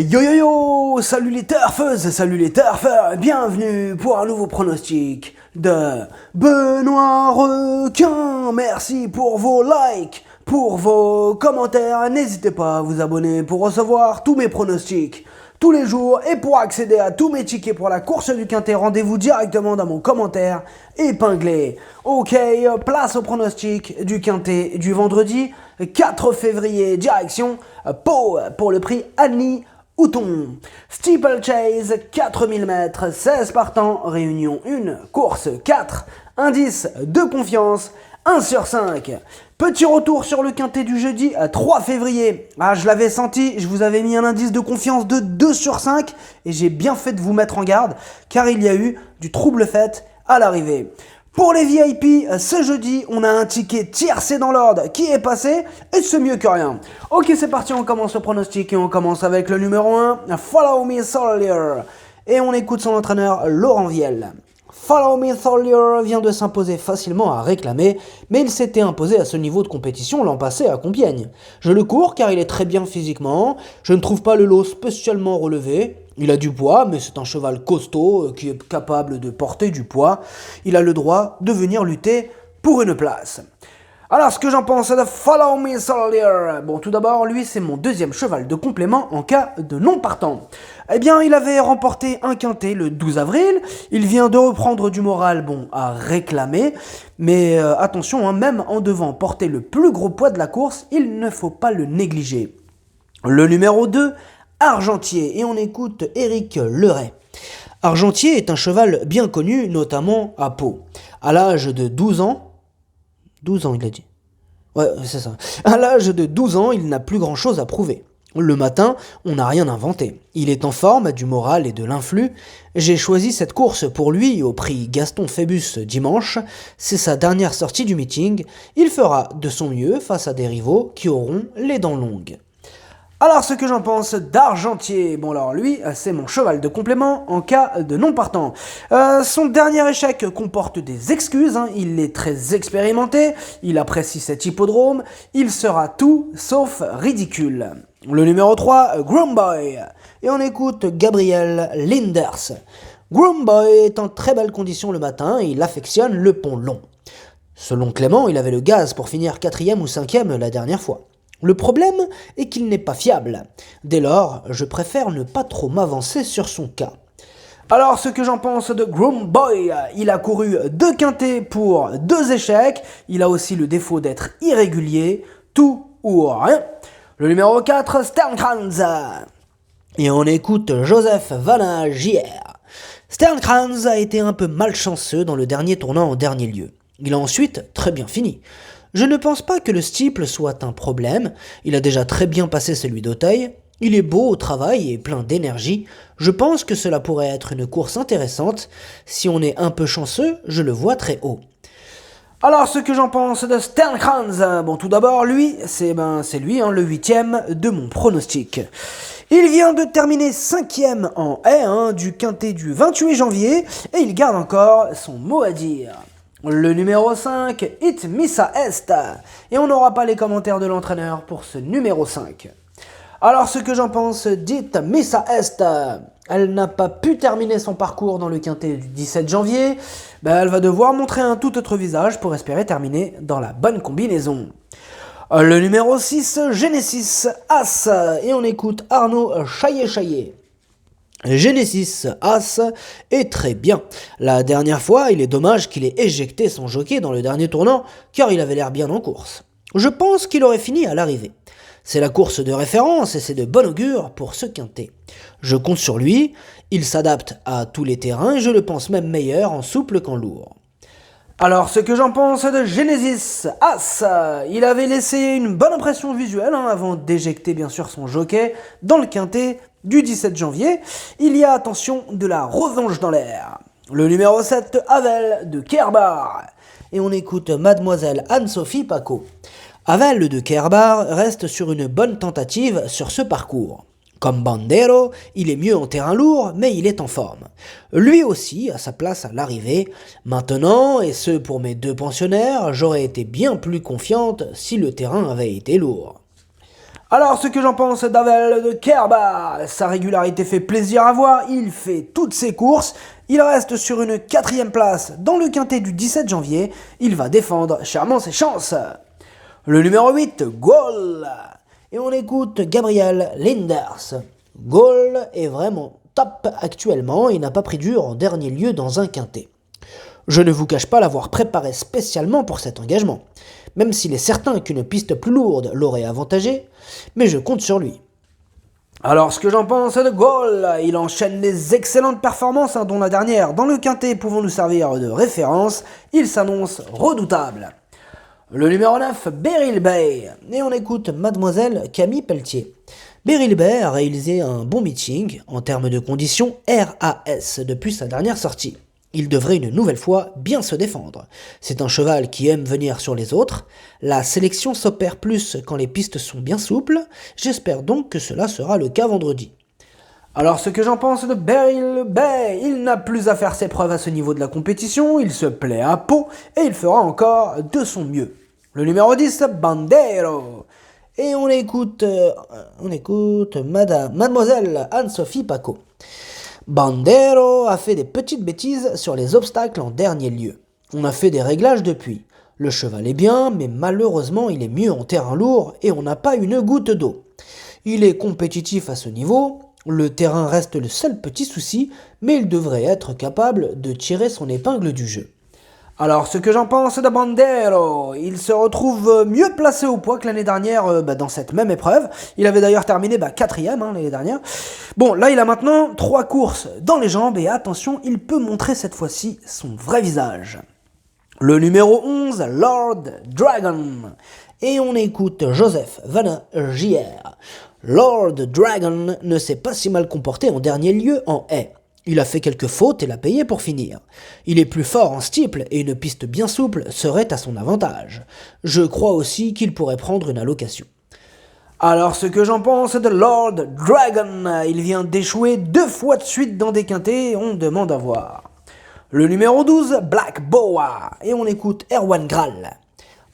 Yo yo yo, salut les turfeuses, salut les turfeurs, bienvenue pour un nouveau pronostic de Benoît Requin. Merci pour vos likes, pour vos commentaires, n'hésitez pas à vous abonner pour recevoir tous mes pronostics tous les jours et pour accéder à tous mes tickets pour la course du Quintet, rendez-vous directement dans mon commentaire épinglé. Ok, place au pronostic du Quintet du vendredi 4 février, direction Pau pour le prix Annie Houton. Steeplechase, 4000 mètres, 16 partants, réunion 1, course 4, indice de confiance, 1 sur 5. Petit retour sur le Quintet du jeudi 3 février. Ah, je l'avais senti, je vous avais mis un indice de confiance de 2 sur 5 et j'ai bien fait de vous mettre en garde car il y a eu du trouble fait à l'arrivée. Pour les VIP, ce jeudi, on a un ticket tiercé dans l'ordre qui est passé et c'est mieux que rien. Ok, c'est parti, on commence le pronostic et on commence avec le numéro 1, Follow Me Soldier. Et on écoute son entraîneur Laurent Viel. Follow Me Soldier vient de s'imposer facilement à réclamer, mais il s'était imposé à ce niveau de compétition l'an passé à Compiègne. Je le cours car il est très bien physiquement, je ne trouve pas le lot spécialement relevé. Il a du poids, mais c'est un cheval costaud qui est capable de porter du poids. Il a le droit de venir lutter pour une place. Alors, ce que j'en pense de Follow Me Soldier. Bon, tout d'abord, lui, c'est mon deuxième cheval de complément en cas de non partant. Eh bien, il avait remporté un quintet le 12 avril. Il vient de reprendre du moral, à réclamer. Mais attention, même en devant porter le plus gros poids de la course, il ne faut pas le négliger. Le numéro 2, Argentier, et on écoute Éric Leray. Argentier est un cheval bien connu, notamment à Pau. À l'âge de 12 ans, il a dit. Ouais, c'est ça. À l'âge de 12 ans, il n'a plus grand-chose à prouver. Le matin, on n'a rien inventé. Il est en forme, a du moral et de l'influx. J'ai choisi cette course pour lui au prix Gaston Phébus dimanche. C'est sa dernière sortie du meeting. Il fera de son mieux face à des rivaux qui auront les dents longues. Alors, ce que j'en pense d'Argentier, alors lui, c'est mon cheval de complément en cas de non partant. Son dernier échec comporte des excuses, il est très expérimenté, il apprécie cet hippodrome, il sera tout sauf ridicule. Le numéro 3, Groomboy, et on écoute Gabriel Linders. Groomboy est en très belle condition le matin et il affectionne le pont long. Selon Clément, il avait le gaz pour finir 4e ou 5e la dernière fois. Le problème est qu'il n'est pas fiable. Dès lors, je préfère ne pas trop m'avancer sur son cas. Alors, ce que j'en pense de Groomboy, il a couru 2 quintets pour 2 échecs. Il a aussi le défaut d'être irrégulier, tout ou rien. Le numéro 4, Sternkranz. Et on écoute Joseph Valin JR. Sternkranz a été un peu malchanceux dans le dernier tournant en dernier lieu. Il a ensuite très bien fini. Je ne pense pas que le steeple soit un problème, il a déjà très bien passé celui d'Auteuil, il est beau au travail et plein d'énergie, je pense que cela pourrait être une course intéressante, si on est un peu chanceux, je le vois très haut. Alors, ce que j'en pense de Sternkranz, tout d'abord, lui, c'est lui, le 8e de mon pronostic. Il vient de terminer 5e en haie du quintet du 28 janvier, et il garde encore son mot à dire. Le numéro 5, It Missa Est. Et on n'aura pas les commentaires de l'entraîneur pour ce numéro 5. Alors, ce que j'en pense d'It Missa Est, elle n'a pas pu terminer son parcours dans le quintet du 17 janvier. Elle va devoir montrer un tout autre visage pour espérer terminer dans la bonne combinaison. Le numéro 6, Genesis As. Et on écoute Arnaud Chaillet. Genesis As est très bien. La dernière fois, il est dommage qu'il ait éjecté son jockey dans le dernier tournant, car il avait l'air bien en course. Je pense qu'il aurait fini à l'arrivée. C'est la course de référence et c'est de bon augure pour ce quintet. Je compte sur lui, il s'adapte à tous les terrains et je le pense même meilleur en souple qu'en lourd. Alors, ce que j'en pense de Genesis As, il avait laissé une bonne impression visuelle avant d'éjecter bien sûr son jockey dans le quintet du 17 janvier. Il y a, attention, de la revanche dans l'air. Le numéro 7, Havel de Kerbar. Et on écoute Mademoiselle Anne-Sophie Paco. Havel de Kerbar reste sur une bonne tentative sur ce parcours. Comme Bandero, il est mieux en terrain lourd, mais il est en forme. Lui aussi a sa place à l'arrivée. Maintenant, et ce pour mes 2 pensionnaires, j'aurais été bien plus confiante si le terrain avait été lourd. Alors, ce que j'en pense d'Avel de Kerba, sa régularité fait plaisir à voir, il fait toutes ses courses, il reste sur une 4e place dans le quintet du 17 janvier, il va défendre chèrement ses chances. Le numéro 8, Gaulle, et on écoute Gabriel Linders. Gaulle est vraiment top actuellement et n'a pas pris dur en dernier lieu dans un quintet. Je ne vous cache pas l'avoir préparé spécialement pour cet engagement, même s'il est certain qu'une piste plus lourde l'aurait avantagé, mais je compte sur lui. Alors, ce que j'en pense de Gaulle, il enchaîne les excellentes performances, dont la dernière dans le quintet pouvant nous servir de référence, il s'annonce redoutable. Le numéro 9, Beryl Bay, et on écoute Mademoiselle Camille Pelletier. Beryl Bay a réalisé un bon meeting en termes de conditions RAS depuis sa dernière sortie. Il devrait une nouvelle fois bien se défendre. C'est un cheval qui aime venir sur les autres. La sélection s'opère plus quand les pistes sont bien souples. J'espère donc que cela sera le cas vendredi. Alors, ce que j'en pense de Beryl Bay, il n'a plus à faire ses preuves à ce niveau de la compétition, il se plaît à Pau et il fera encore de son mieux. Le numéro 10, Bandero. Et on écoute Mademoiselle Anne-Sophie Paco. Bandero a fait des petites bêtises sur les obstacles en dernier lieu. On a fait des réglages depuis. Le cheval est bien, mais malheureusement il est mieux en terrain lourd et on n'a pas une goutte d'eau. Il est compétitif à ce niveau, le terrain reste le seul petit souci, mais il devrait être capable de tirer son épingle du jeu. Alors, ce que j'en pense de Bandero, il se retrouve mieux placé au poids que l'année dernière dans cette même épreuve. Il avait d'ailleurs terminé 4e l'année dernière. Bon, là, il a maintenant 3 courses dans les jambes et attention, il peut montrer cette fois-ci son vrai visage. Le numéro 11, Lord Dragon. Et on écoute Joseph Van Gier. Lord Dragon ne s'est pas si mal comporté en dernier lieu en haie. Il a fait quelques fautes et l'a payé pour finir. Il est plus fort en steeple et une piste bien souple serait à son avantage. Je crois aussi qu'il pourrait prendre une allocation. Alors, ce que j'en pense de Lord Dragon, il vient d'échouer 2 fois de suite dans des quintets, on demande à voir. Le numéro 12, Black Boa, et on écoute Erwan Graal.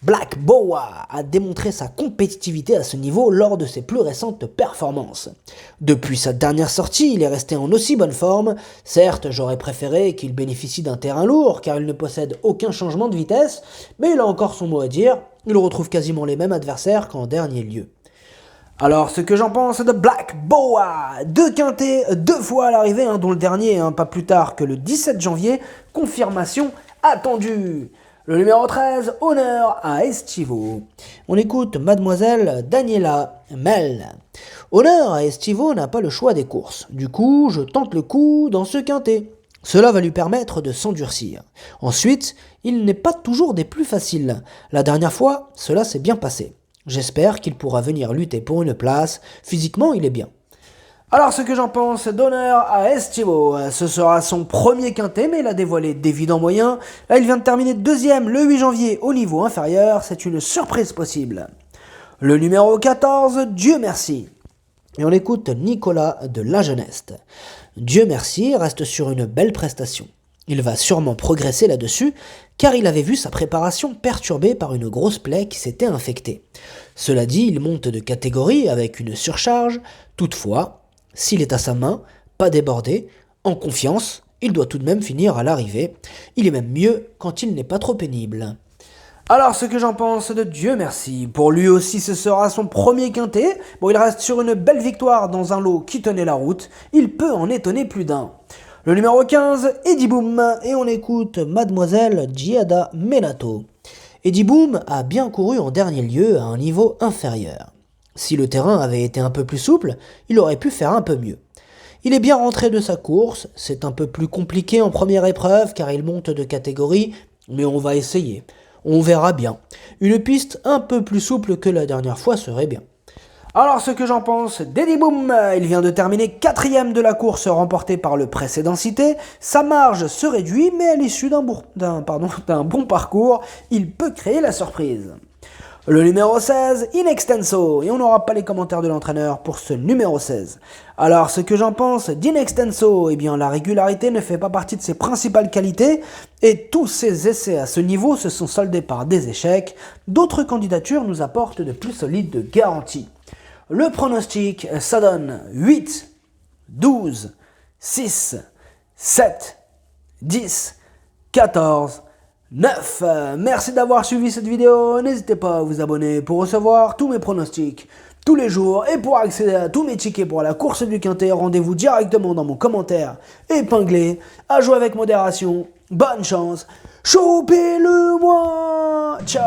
Black Boa a démontré sa compétitivité à ce niveau lors de ses plus récentes performances. Depuis sa dernière sortie, il est resté en aussi bonne forme. Certes, j'aurais préféré qu'il bénéficie d'un terrain lourd car il ne possède aucun changement de vitesse, mais il a encore son mot à dire. Il retrouve quasiment les mêmes adversaires qu'en dernier lieu. Alors, ce que j'en pense de Black Boa, 2 quintets, 2 fois à l'arrivée, dont le dernier pas plus tard que le 17 janvier, confirmation attendue. Le numéro 13, Honneur à Estivo. On écoute Mademoiselle Daniela Mel. Honneur à Estivo n'a pas le choix des courses. Du coup, je tente le coup dans ce quintet. Cela va lui permettre de s'endurcir. Ensuite, il n'est pas toujours des plus faciles. La dernière fois, cela s'est bien passé. J'espère qu'il pourra venir lutter pour une place. Physiquement, il est bien. Alors, ce que j'en pense d'Honneur à Estivo, ce sera son premier quintet, mais il a dévoilé d'évidents moyens. Là, il vient de terminer 2e le 8 janvier au niveau inférieur, c'est une surprise possible. Le numéro 14, Dieu merci. Et on écoute Nicolas de La Jeunesse. Dieu merci reste sur une belle prestation. Il va sûrement progresser là-dessus, car il avait vu sa préparation perturbée par une grosse plaie qui s'était infectée. Cela dit, il monte de catégorie avec une surcharge. Toutefois, s'il est à sa main, pas débordé, en confiance, il doit tout de même finir à l'arrivée. Il est même mieux quand il n'est pas trop pénible. Alors, ce que j'en pense de Dieu merci. Pour lui aussi, ce sera son premier quintet. Bon, il reste sur une belle victoire dans un lot qui tenait la route. Il peut en étonner plus d'un. Le numéro 15, Eddie Boom, et on écoute Mademoiselle Giada Menato. Eddie Boom a bien couru en dernier lieu à un niveau inférieur. Si le terrain avait été un peu plus souple, il aurait pu faire un peu mieux. Il est bien rentré de sa course, c'est un peu plus compliqué en première épreuve car il monte de catégorie, mais on va essayer. On verra bien. Une piste un peu plus souple que la dernière fois serait bien. Alors, ce que j'en pense d'Eddie Boom, il vient de terminer 4e de la course remportée par le précédent cité. Sa marge se réduit, mais à l'issue d'un bon parcours, il peut créer la surprise. Le numéro 16, In Extenso, et on n'aura pas les commentaires de l'entraîneur pour ce numéro 16. Alors, ce que j'en pense d'In Extenso, eh bien, la régularité ne fait pas partie de ses principales qualités, et tous ses essais à ce niveau se sont soldés par des échecs. D'autres candidatures nous apportent de plus solides garanties. Le pronostic, ça donne 8, 12, 6, 7, 10, 14, 9. Merci d'avoir suivi cette vidéo. N'hésitez pas à vous abonner pour recevoir tous mes pronostics tous les jours. Et pour accéder à tous mes tickets pour la course du Quintet, rendez-vous directement dans mon commentaire épinglé. À jouer avec modération. Bonne chance. Chopez-le moi. Ciao.